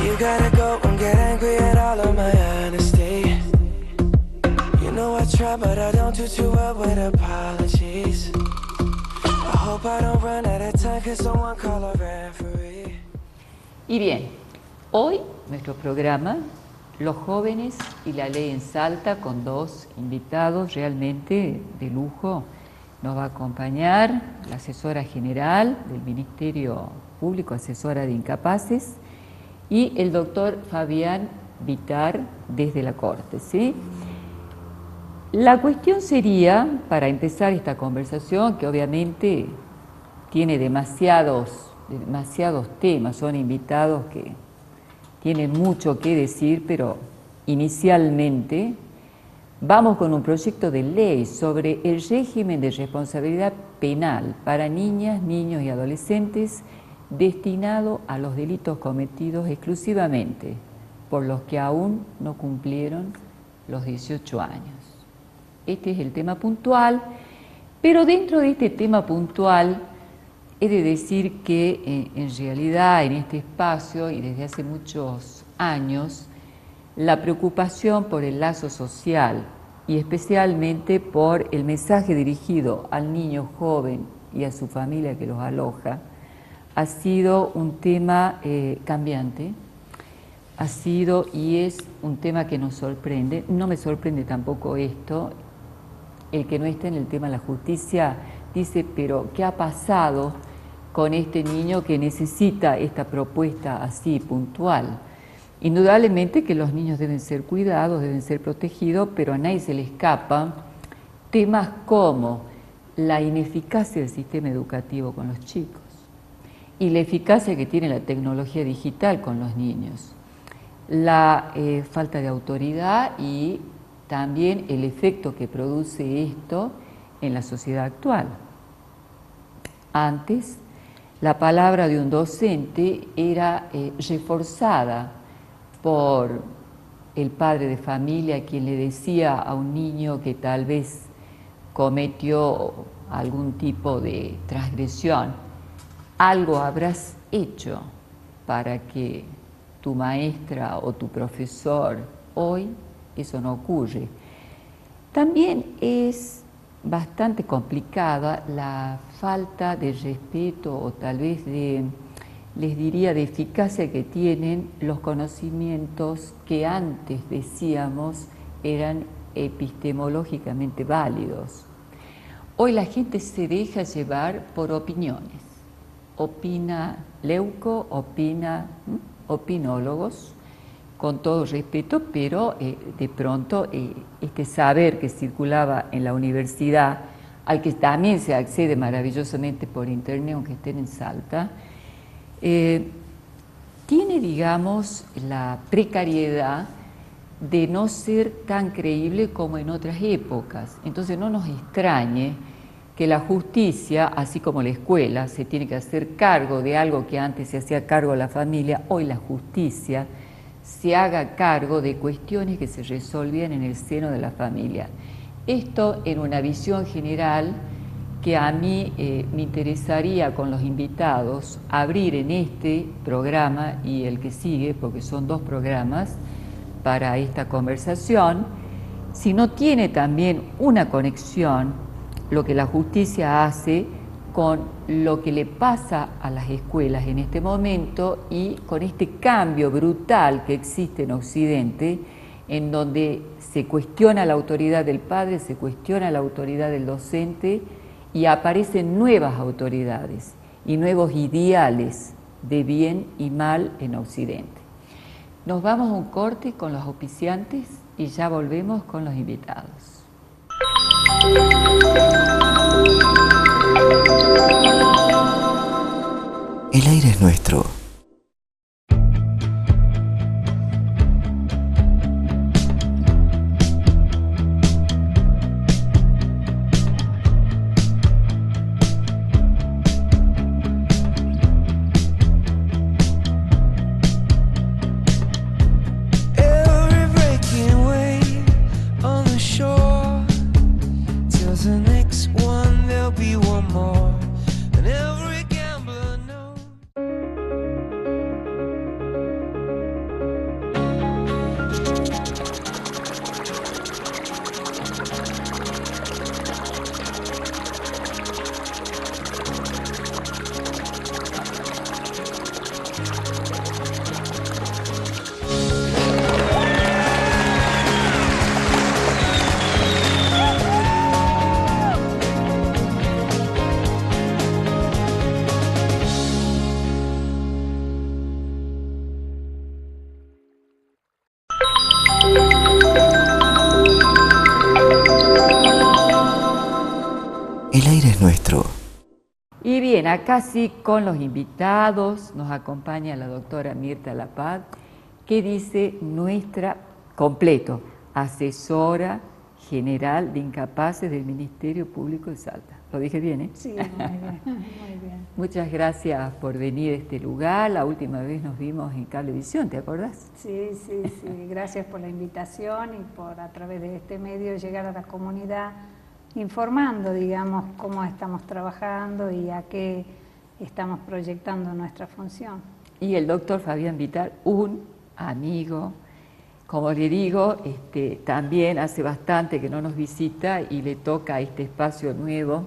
You gotta go and get angry at all of my honesty. You know I try, but I don't do too well with apologies. I hope I don't run out of time, cause someone call a referee. Y bien, hoy nuestro programa, Los jóvenes y la ley en Salta, con dos invitados realmente de lujo. Nos va a acompañar la asesora general del Ministerio Público, asesora de incapaces, y el doctor Fabián Vitar desde la Corte, ¿sí? La cuestión sería, para empezar esta conversación, que obviamente tiene demasiados temas, son invitados que tienen mucho que decir, pero inicialmente vamos con un proyecto de ley sobre el régimen de responsabilidad penal para niñas, niños y adolescentes destinado a los delitos cometidos exclusivamente por los que aún no cumplieron los 18 años. Este es el tema puntual, pero dentro de este tema puntual he de decir que en realidad en este espacio y desde hace muchos años la preocupación por el lazo social y especialmente por el mensaje dirigido al niño joven y a su familia que los aloja ha sido un tema cambiante, ha sido y es un tema que nos sorprende. No me sorprende tampoco esto, el que no esté en el tema de la justicia dice, pero ¿qué ha pasado con este niño que necesita esta propuesta así puntual? Indudablemente que los niños deben ser cuidados, deben ser protegidos, pero a nadie se le escapa temas como la ineficacia del sistema educativo con los chicos y la eficacia que tiene la tecnología digital con los niños, la falta de autoridad y también el efecto que produce esto en la sociedad actual. Antes, la palabra de un docente era reforzada por el padre de familia, quien le decía a un niño que tal vez cometió algún tipo de transgresión: algo habrás hecho para que tu maestra o tu profesor hoy eso no ocurre. También es bastante complicada la falta de respeto o tal vez les diría, de eficacia que tienen los conocimientos que antes decíamos eran epistemológicamente válidos. Hoy la gente se deja llevar por opiniones. Opina Leuco, opina opinólogos, con todo respeto, pero de pronto este saber que circulaba en la universidad, al que también se accede maravillosamente por internet, aunque estén en Salta, tiene, digamos, la precariedad de no ser tan creíble como en otras épocas. Entonces no nos extrañe que la justicia, así como la escuela, se tiene que hacer cargo de algo que antes se hacía cargo de la familia, hoy la justicia se haga cargo de cuestiones que se resolvían en el seno de la familia. Esto en una visión general que a mí me interesaría con los invitados abrir en este programa y el que sigue, porque son dos programas para esta conversación, si no tiene también una conexión lo que la justicia hace con lo que le pasa a las escuelas en este momento y con este cambio brutal que existe en Occidente, en donde se cuestiona la autoridad del padre, se cuestiona la autoridad del docente y aparecen nuevas autoridades y nuevos ideales de bien y mal en Occidente. Nos vamos a un corte con los auspiciantes y ya volvemos con los invitados. El aire es nuestro. El aire es nuestro. Y bien, acá sí con los invitados nos acompaña la doctora Mirta Lapad, que dice nuestra, completo, asesora general de incapaces del Ministerio Público de Salta. ¿Lo dije bien, eh? Sí, muy bien, muy bien. Muchas gracias por venir a este lugar. La última vez nos vimos en Cablevisión, ¿te acordás? Sí, sí, sí. Gracias por la invitación y por a través de este medio llegar a la comunidad informando, digamos, cómo estamos trabajando y a qué estamos proyectando nuestra función. Y el doctor Fabián Vitar, un amigo, como le digo, también hace bastante que no nos visita y le toca este espacio nuevo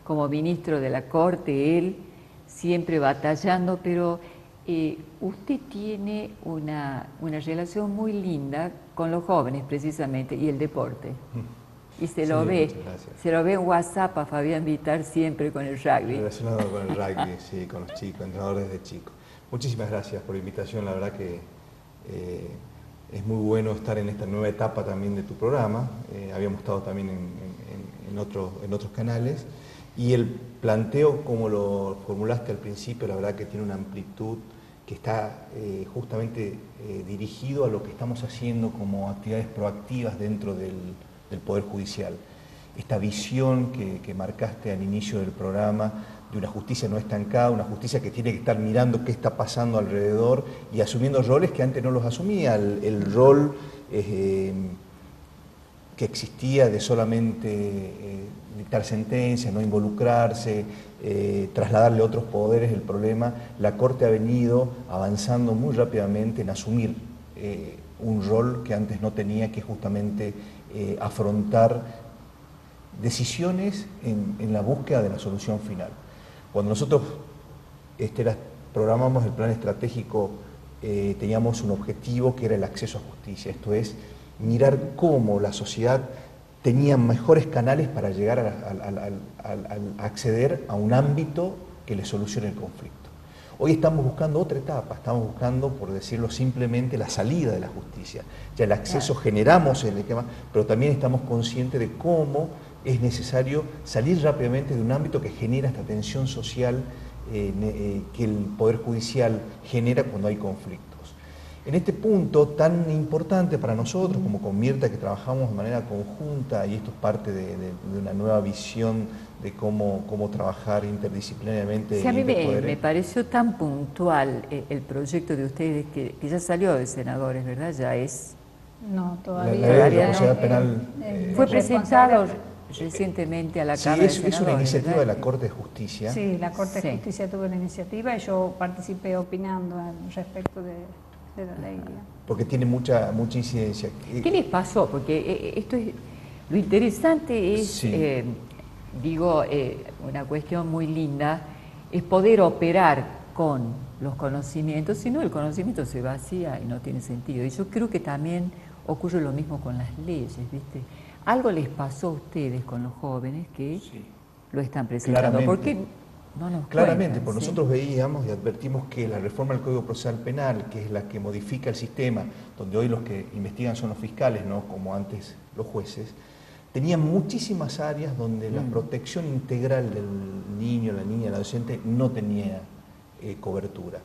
como ministro de la Corte, él siempre batallando, pero usted tiene una relación muy linda con los jóvenes precisamente y el deporte. Y se lo ve en WhatsApp a Fabián Vitar siempre con el rugby. Relacionado con el rugby, sí, con los chicos, entrenadores de chicos. Muchísimas gracias por la invitación, la verdad que es muy bueno estar en esta nueva etapa también de tu programa. Habíamos estado también en otros canales y el planteo como lo formulaste al principio, la verdad que tiene una amplitud que está justamente dirigido a lo que estamos haciendo como actividades proactivas dentro del Poder Judicial. Esta visión que marcaste al inicio del programa de una justicia no estancada, una justicia que tiene que estar mirando qué está pasando alrededor y asumiendo roles que antes no los asumía, el rol que existía de solamente dictar sentencias, no involucrarse, trasladarle otros poderes el problema. La Corte ha venido avanzando muy rápidamente en asumir un rol que antes no tenía, que justamente afrontar decisiones en la búsqueda de la solución final. Cuando nosotros programamos el plan estratégico, teníamos un objetivo que era el acceso a justicia, esto es, mirar cómo la sociedad tenía mejores canales para llegar a acceder a un ámbito que le solucione el conflicto. Hoy estamos buscando otra etapa, estamos buscando, por decirlo simplemente, la salida de la justicia. Ya el acceso generamos el esquema, pero también estamos conscientes de cómo es necesario salir rápidamente de un ámbito que genera esta tensión social que el Poder Judicial genera cuando hay conflictos. En este punto tan importante para nosotros, como con Mirta, que trabajamos de manera conjunta, y esto es parte de una nueva visión de cómo trabajar interdisciplinariamente. Sí, a mí me pareció tan puntual el proyecto de ustedes que ya salió de senadores, ¿verdad? Ya es... No, todavía. La responsabilidad penal... fue presentado recientemente a la Cámara de Senadores. Es una iniciativa ¿verdad? de la Corte de Justicia. Sí, la Corte de Justicia tuvo la iniciativa y yo participé opinando respecto de la ley. Porque tiene mucha incidencia. ¿Qué les pasó? Porque esto es... Lo interesante es... Sí. Una cuestión muy linda es poder operar con los conocimientos, si no el conocimiento se vacía y no tiene sentido. Y yo creo que también ocurre lo mismo con las leyes, ¿viste? Algo les pasó a ustedes con los jóvenes que lo están presentando. ¿Por qué no nos Claramente, cuentan, porque nosotros veíamos y advertimos que la reforma del Código Procesal Penal, que es la que modifica el sistema, donde hoy los que investigan son los fiscales, no como antes los jueces, tenía muchísimas áreas donde la protección integral del niño, la niña, el adolescente no tenía cobertura.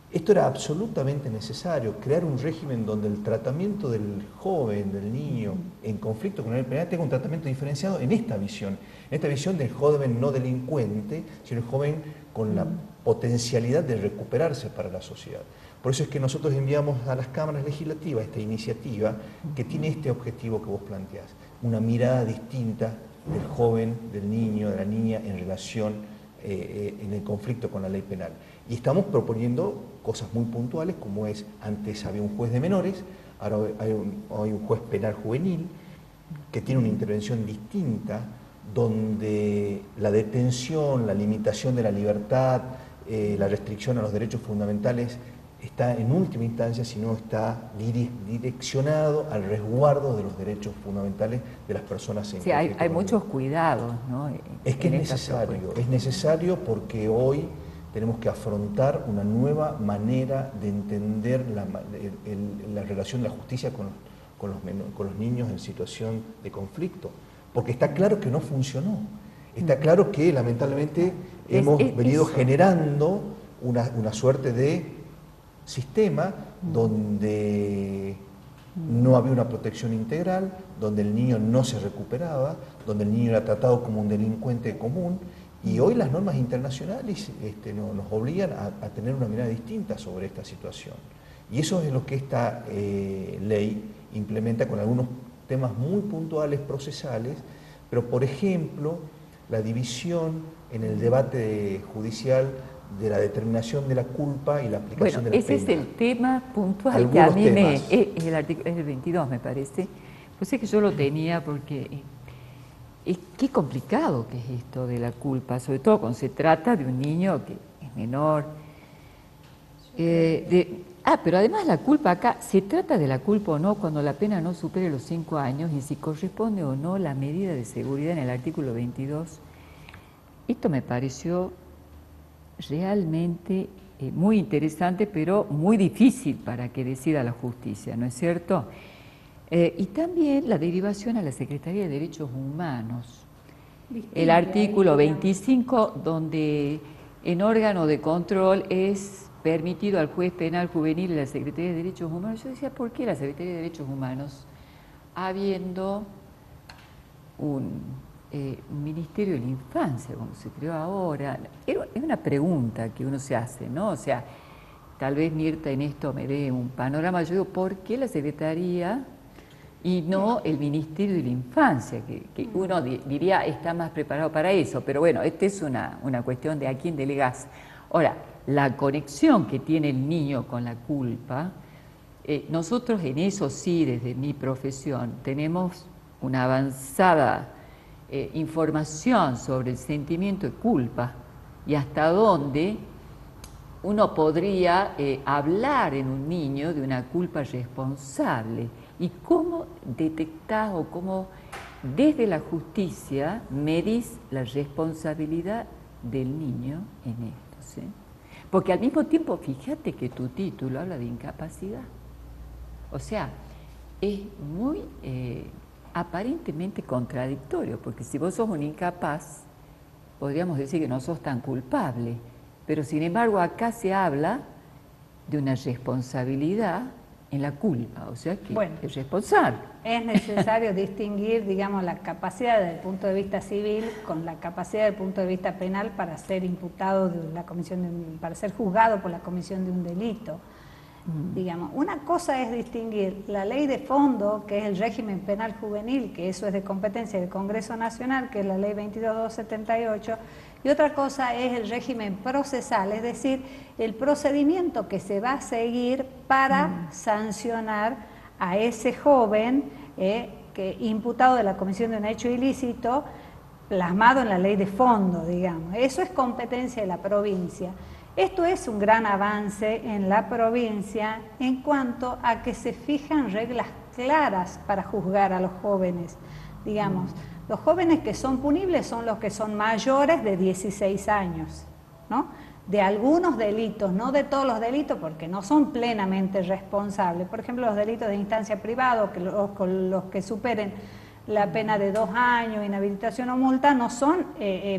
Esto era absolutamente necesario, crear un régimen donde el tratamiento del joven, del niño, en conflicto con el penal, tenga un tratamiento diferenciado en esta visión del joven no delincuente, sino el joven con la potencialidad de recuperarse para la sociedad. Por eso es que nosotros enviamos a las cámaras legislativas esta iniciativa que tiene este objetivo que vos planteás, una mirada distinta del joven, del niño, de la niña en relación en el conflicto con la ley penal. Y estamos proponiendo cosas muy puntuales, como es, antes había un juez de menores, ahora hay un juez penal juvenil, que tiene una intervención distinta, donde la detención, la limitación de la libertad, la restricción a los derechos fundamentales está en última instancia, sino está direccionado al resguardo de los derechos fundamentales de las personas en Sí, hay muchos cuidados, ¿no? Es que es necesario porque hoy tenemos que afrontar una nueva manera de entender la relación de la justicia con con los niños en situación de conflicto, porque está claro que no funcionó. Está claro que lamentablemente hemos venido generando una suerte de sistema donde no había una protección integral, donde el niño no se recuperaba, donde el niño era tratado como un delincuente común, y hoy las normas internacionales nos obligan a tener una mirada distinta sobre esta situación. Y eso es lo que esta ley implementa con algunos temas muy puntuales, procesales, pero por ejemplo, la división en el debate judicial de la determinación de la culpa y la aplicación de la pena. Ese es el tema puntual Algunos que a mí temas. es el 22 me parece. Pues es que yo lo tenía porque qué complicado que es esto de la culpa, sobre todo cuando se trata de un niño que es menor. Pero además la culpa acá, se trata de la culpa o no cuando la pena no supere los 5 años y si corresponde o no la medida de seguridad en el artículo 22. Esto me pareció realmente muy interesante, pero muy difícil para que decida la justicia, ¿no es cierto? Y también la derivación a la Secretaría de Derechos Humanos. El artículo 25, donde en órgano de control es permitido al juez penal juvenil y la Secretaría de Derechos Humanos. Yo decía, ¿por qué la Secretaría de Derechos Humanos, habiendo un Ministerio de la Infancia, como se creó ahora? Es una pregunta que uno se hace, ¿no? O sea, tal vez Mirta en esto me dé un panorama. Yo digo, ¿por qué la Secretaría y no el Ministerio de la Infancia? Que uno diría está más preparado para eso, pero bueno, esta es una cuestión de a quién delegás. Ahora, la conexión que tiene el niño con la culpa, nosotros en eso sí, desde mi profesión, tenemos una avanzada información sobre el sentimiento de culpa y hasta dónde uno podría hablar en un niño de una culpa responsable y cómo detectás o cómo desde la justicia medís la responsabilidad del niño en esto, ¿sí? Porque al mismo tiempo, fíjate que tu título habla de incapacidad. O sea, es muy aparentemente contradictorio, porque si vos sos un incapaz, podríamos decir que no sos tan culpable, pero sin embargo acá se habla de una responsabilidad en la culpa, o sea que es responsable. Es necesario distinguir, digamos, la capacidad desde el punto de vista civil con la capacidad desde el punto de vista penal para ser imputado de la comisión para ser juzgado por la comisión de un delito. Digamos, una cosa es distinguir la ley de fondo, que es el régimen penal juvenil, que eso es de competencia del Congreso Nacional, que es la ley 22.278, y otra cosa es el régimen procesal, es decir, el procedimiento que se va a seguir para sancionar a ese joven que imputado de la comisión de un hecho ilícito, plasmado en la ley de fondo, digamos. Eso es competencia de la provincia. Esto es un gran avance en la provincia en cuanto a que se fijan reglas claras para juzgar a los jóvenes. Digamos, los jóvenes que son punibles son los que son mayores de 16 años, ¿no? De algunos delitos, no de todos los delitos, porque no son plenamente responsables. Por ejemplo, los delitos de instancia privada, los que superen la pena de 2 años, inhabilitación o multa, no son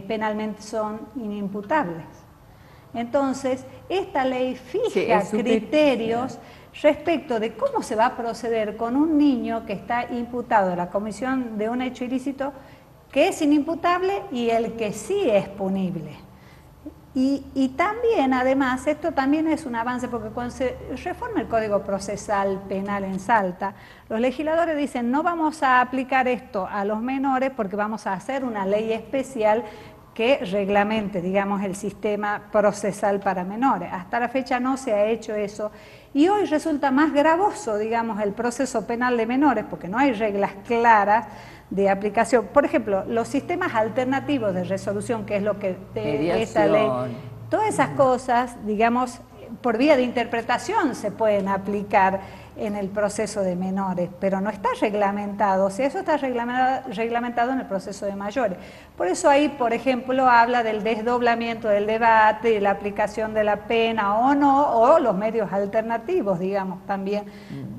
penalmente son inimputables. Entonces, esta ley fija criterios respecto de cómo se va a proceder con un niño que está imputado de la comisión de un hecho ilícito que es inimputable y el que sí es punible. Y también, además, esto también es un avance porque cuando se reforma el Código Procesal Penal en Salta, los legisladores dicen no vamos a aplicar esto a los menores porque vamos a hacer una ley especial que reglamente, digamos, el sistema procesal para menores. Hasta la fecha no se ha hecho eso y hoy resulta más gravoso, digamos, el proceso penal de menores porque no hay reglas claras de aplicación. Por ejemplo, los sistemas alternativos de resolución, que es lo que esta ley, todas esas cosas, digamos, por vía de interpretación se pueden aplicar en el proceso de menores, pero no está reglamentado, o sea, eso está reglamentado en el proceso de mayores. Por eso ahí, por ejemplo, habla del desdoblamiento del debate y la aplicación de la pena o no, o los medios alternativos, digamos, también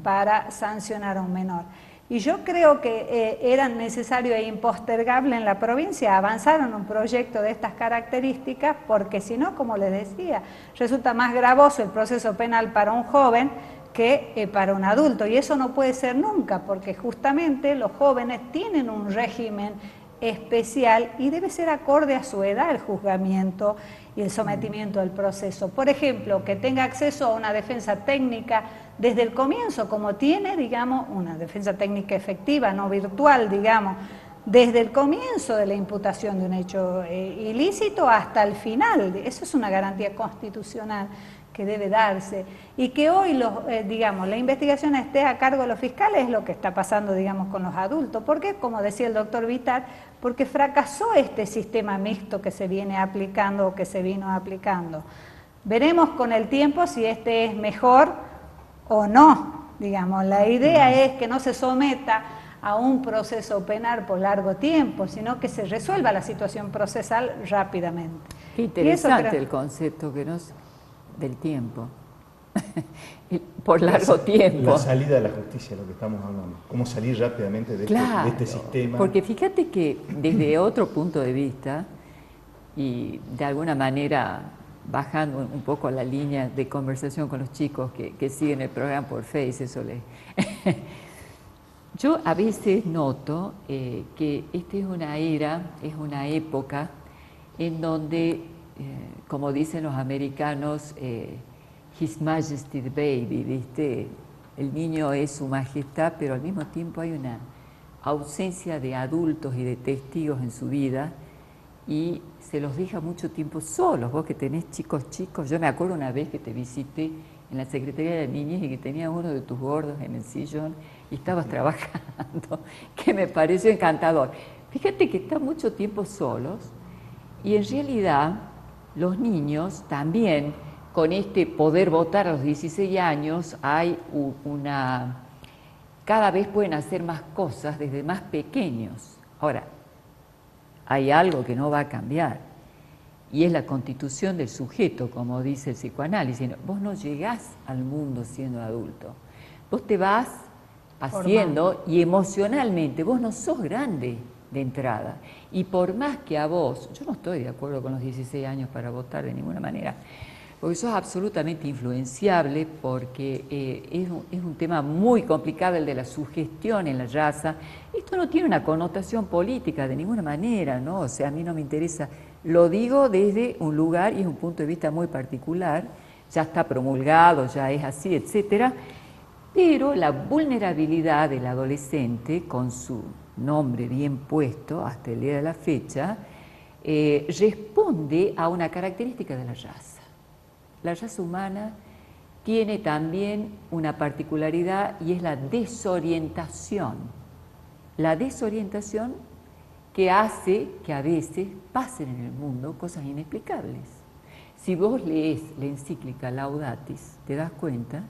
para sancionar a un menor. Y yo creo que era necesario e impostergable en la provincia avanzar en un proyecto de estas características, porque si no, como les decía, resulta más gravoso el proceso penal para un joven que para un adulto, y eso no puede ser nunca, porque justamente los jóvenes tienen un régimen especial y debe ser acorde a su edad el juzgamiento y el sometimiento del proceso. Por ejemplo, que tenga acceso a una defensa técnica desde el comienzo, como tiene, digamos, una defensa técnica efectiva, no virtual, digamos, desde el comienzo de la imputación de un hecho ilícito hasta el final. Eso es una garantía constitucional que debe darse, y que hoy digamos, la investigación esté a cargo de los fiscales es lo que está pasando, digamos, con los adultos. ¿Por qué? Como decía el doctor Vitar, porque fracasó este sistema mixto que se viene aplicando o que se vino aplicando. Veremos con el tiempo si este es mejor o no, digamos. La idea es que no se someta a un proceso penal por largo tiempo, sino que se resuelva la situación procesal rápidamente. Qué interesante el concepto que nos... del tiempo, por largo tiempo. La salida de la justicia, lo que estamos hablando, cómo salir rápidamente de, claro, este sistema. Porque fíjate que desde otro punto de vista, y de alguna manera bajando un poco la línea de conversación con los chicos que siguen el programa por Face, eso les... Yo a veces noto que esta es una era, es una época en donde... como dicen los americanos, His Majesty the Baby, ¿viste? El niño es su majestad, pero al mismo tiempo hay una ausencia de adultos y de testigos en su vida y se los deja mucho tiempo solos. Vos que tenés chicos, yo me acuerdo una vez que te visité en la Secretaría de Niñez y que tenías uno de tus gordos en el sillón y estabas trabajando, que me pareció encantador. Fíjate que están mucho tiempo solos y en realidad... Los niños también, con este poder votar a los 16 años, hay cada vez pueden hacer más cosas desde más pequeños. Ahora, hay algo que no va a cambiar, y es la constitución del sujeto, como dice el psicoanálisis. Vos no llegás al mundo siendo adulto, vos te vas haciendo, y emocionalmente vos no sos grande de entrada, y por más que a vos, yo no estoy de acuerdo con los 16 años para votar de ninguna manera, porque sos absolutamente influenciable, porque es un tema muy complicado el de la sugestión en la raza. Esto no tiene una connotación política de ninguna manera, ¿no? O sea, a mí no me interesa, lo digo desde un lugar y es un punto de vista muy particular, ya está promulgado, ya es así, etcétera, pero la vulnerabilidad del adolescente con su nombre bien puesto hasta el día de la fecha, responde a una característica de la raza. La raza humana tiene también una particularidad y es la desorientación. La desorientación que hace que a veces pasen en el mundo cosas inexplicables. Si vos lees la encíclica Laudatis, te das cuenta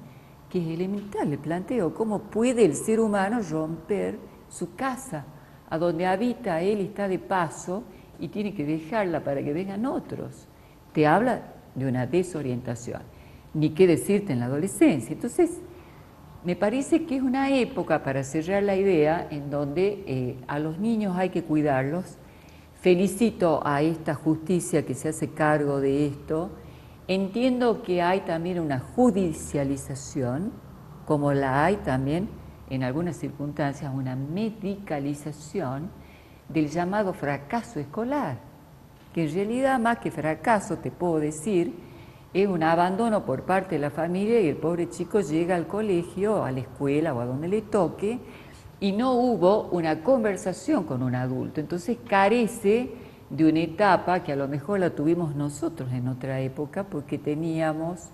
que es elemental el planteo, cómo puede el ser humano romper su casa, a donde habita él y está de paso, y tiene que dejarla para que vengan otros. Te habla de una desorientación, ni qué decirte en la adolescencia. Entonces, me parece que es una época, para cerrar la idea, en donde a los niños hay que cuidarlos. Felicito a esta justicia que se hace cargo de esto. Entiendo que hay también una judicialización, como la hay también en algunas circunstancias una medicalización del llamado fracaso escolar, que en realidad más que fracaso, te puedo decir, es un abandono por parte de la familia y el pobre chico llega al colegio, a la escuela o a donde le toque y no hubo una conversación con un adulto. Entonces carece de una etapa que a lo mejor la tuvimos nosotros en otra época porque teníamos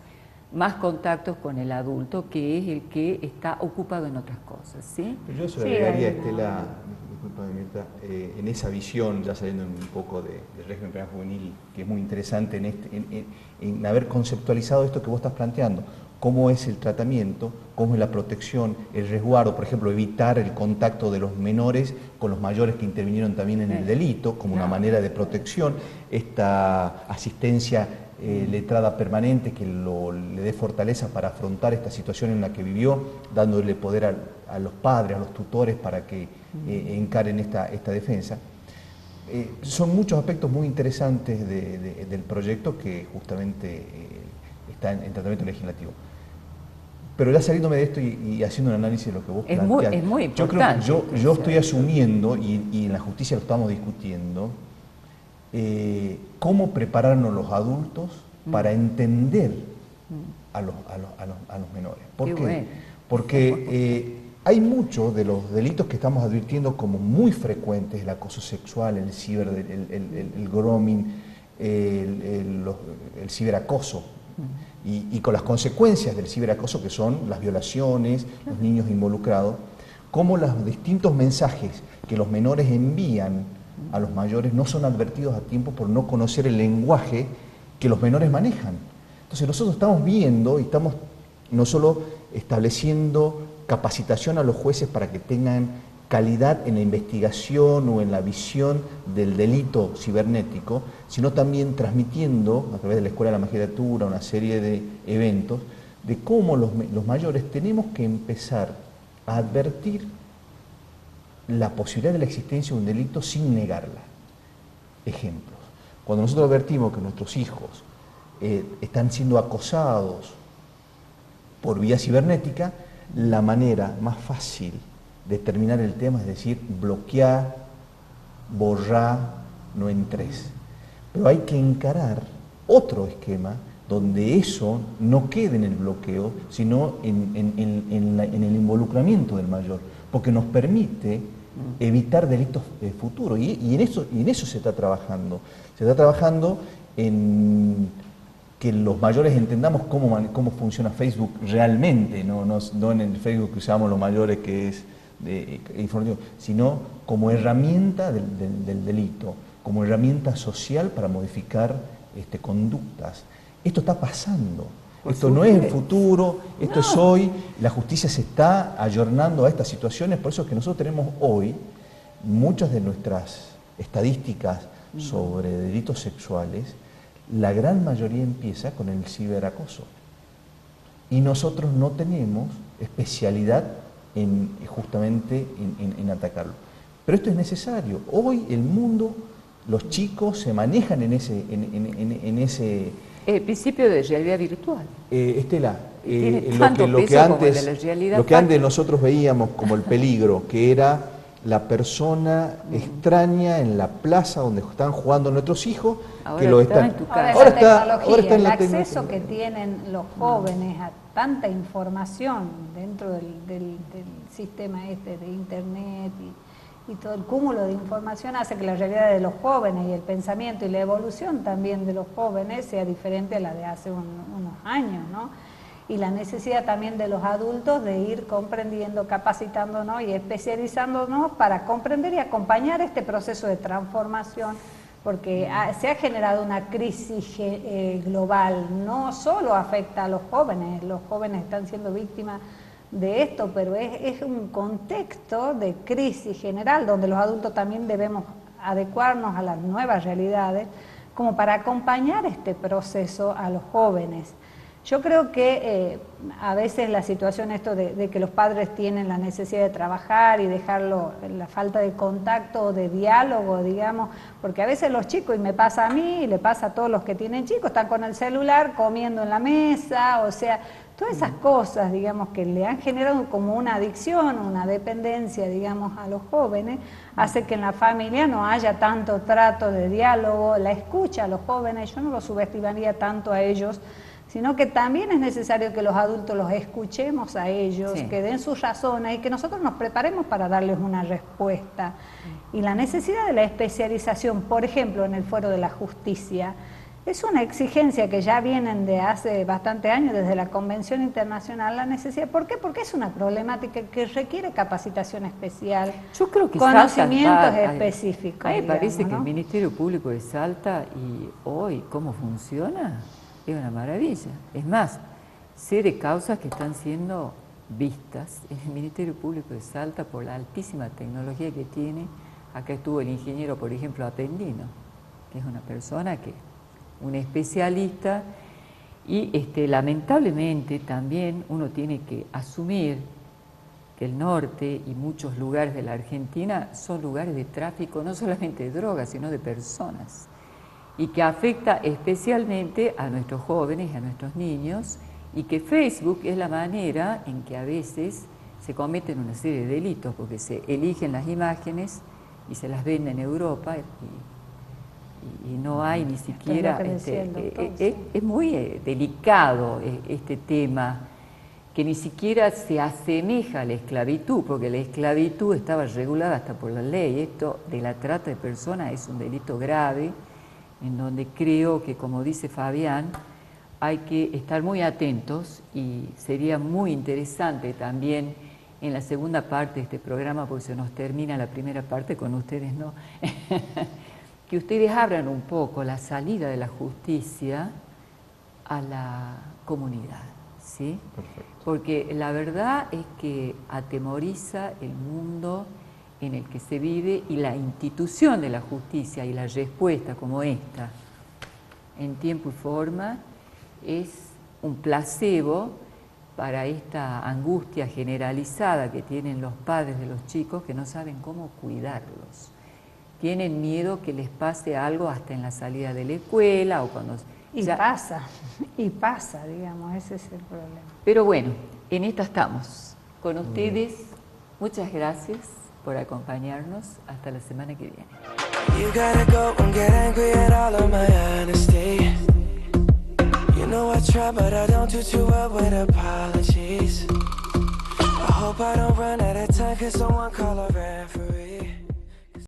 más contactos con el adulto, que es el que está ocupado en otras cosas, ¿sí? Yo se lo agregaría, Estela, discúlpame Mirta, en esa visión, ya saliendo un poco del régimen penal juvenil, que es muy interesante en haber conceptualizado esto que vos estás planteando, cómo es el tratamiento, cómo es la protección, el resguardo, por ejemplo, evitar el contacto de los menores con los mayores que intervinieron también en el delito, como una manera de protección, esta asistencia letrada permanente que le dé fortaleza para afrontar esta situación en la que vivió, dándole poder a los padres, a los tutores para que encaren esta defensa. Son muchos aspectos muy interesantes del proyecto que justamente está en tratamiento legislativo. Pero ya saliéndome de esto y haciendo un análisis de lo que vos planteás, es muy importante. yo estoy asumiendo, y en la justicia lo estamos discutiendo, cómo prepararnos los adultos para entender a los menores. ¿Por qué? Bueno. Porque hay muchos de los delitos que estamos advirtiendo como muy frecuentes: el acoso sexual, el el grooming, el ciberacoso, y con las consecuencias del ciberacoso, que son las violaciones, los niños involucrados, cómo los distintos mensajes que los menores envían a los mayores no son advertidos a tiempo por no conocer el lenguaje que los menores manejan. Entonces nosotros estamos viendo y estamos no solo estableciendo capacitación a los jueces para que tengan calidad en la investigación o en la visión del delito cibernético, sino también transmitiendo a través de la Escuela de la Magistratura una serie de eventos de cómo los mayores tenemos que empezar a advertir la posibilidad de la existencia de un delito sin negarla. Ejemplos: cuando nosotros advertimos que nuestros hijos están siendo acosados por vía cibernética, la manera más fácil de terminar el tema es decir, bloquear, borrar, no entres. Pero hay que encarar otro esquema donde eso no quede en el bloqueo, sino en el involucramiento del mayor, porque nos permite evitar delitos futuros. Y en eso se está trabajando. Se está trabajando en que los mayores entendamos cómo funciona Facebook realmente, no en el Facebook que usamos los mayores, que es informativo, sino como herramienta del delito, como herramienta social para modificar conductas. Esto está pasando. Esto no es el futuro, esto es hoy. La justicia se está ayornando a estas situaciones, por eso es que nosotros tenemos hoy muchas de nuestras estadísticas sobre delitos sexuales. La gran mayoría empieza con el ciberacoso. Y nosotros no tenemos especialidad justamente en atacarlo. Pero esto es necesario. Hoy el mundo, los chicos se manejan en ese el principio de realidad virtual. Estela, lo que antes nosotros veíamos como el peligro, que era la persona extraña en la plaza donde están jugando nuestros hijos, ahora que lo está están. en tu casa. Ahora está en la el acceso que tienen los jóvenes a tanta información dentro del sistema de internet y todo el cúmulo de información hace que la realidad de los jóvenes y el pensamiento y la evolución también de los jóvenes sea diferente a la de hace unos años, ¿no? Y la necesidad también de los adultos de ir comprendiendo, capacitándonos y especializándonos para comprender y acompañar este proceso de transformación, porque se ha generado una crisis global, no solo afecta a los jóvenes están siendo víctimas de esto, pero es un contexto de crisis general donde los adultos también debemos adecuarnos a las nuevas realidades como para acompañar este proceso a los jóvenes. Yo creo que a veces la situación de que los padres tienen la necesidad de trabajar y dejarlo, la falta de contacto o de diálogo, digamos, porque a veces los chicos, y me pasa a mí y le pasa a todos los que tienen chicos, están con el celular comiendo en la mesa, o sea, todas esas cosas, digamos, que le han generado como una adicción, una dependencia, digamos, a los jóvenes, hace que en la familia no haya tanto trato de diálogo, la escucha a los jóvenes. Yo no los subestimaría tanto a ellos, sino que también es necesario que los adultos los escuchemos a ellos, sí, que den sus razones y que nosotros nos preparemos para darles una respuesta. Y la necesidad de la especialización, por ejemplo, en el fuero de la justicia, Es una exigencia que ya vienen de hace bastante años, desde la Convención Internacional, la necesidad. ¿Por qué? Porque es una problemática que requiere capacitación especial, Yo creo que conocimientos Salta específicos. A mí me parece digamos, que ¿no? el Ministerio Público de Salta y hoy cómo funciona es una maravilla. Es más, sé de causas que están siendo vistas en el Ministerio Público de Salta por la altísima tecnología que tiene. Acá estuvo el ingeniero, por ejemplo, Apendino, que es una persona que un especialista, y lamentablemente también uno tiene que asumir que el norte y muchos lugares de la Argentina son lugares de tráfico no solamente de drogas, sino de personas, y que afecta especialmente a nuestros jóvenes y a nuestros niños, y que Facebook es la manera en que a veces se cometen una serie de delitos, porque se eligen las imágenes y se las venden en Europa y no hay ni siquiera, es muy delicado este tema, que ni siquiera se asemeja a la esclavitud, porque la esclavitud estaba regulada hasta por la ley. Esto de la trata de personas es un delito grave, en donde creo que, como dice Fabián, hay que estar muy atentos, y sería muy interesante también en la segunda parte de este programa, porque se nos termina la primera parte con ustedes, ¿no? Que ustedes abran un poco la salida de la justicia a la comunidad, ¿sí? Perfecto. Porque la verdad es que atemoriza el mundo en el que se vive, y la institución de la justicia y la respuesta como esta, en tiempo y forma, es un placebo para esta angustia generalizada que tienen los padres de los chicos, que no saben cómo cuidarlos. Tienen miedo que les pase algo hasta en la salida de la escuela o cuando... Y pasa, digamos, ese es el problema. Pero bueno, en esta estamos con ustedes. Muchas gracias por acompañarnos. Hasta la semana que viene. You gotta go and get angry at all of my honesty. You know I try, but I don't do too well with apologies. I hope I don't run out of time, 'cause someone call a referee.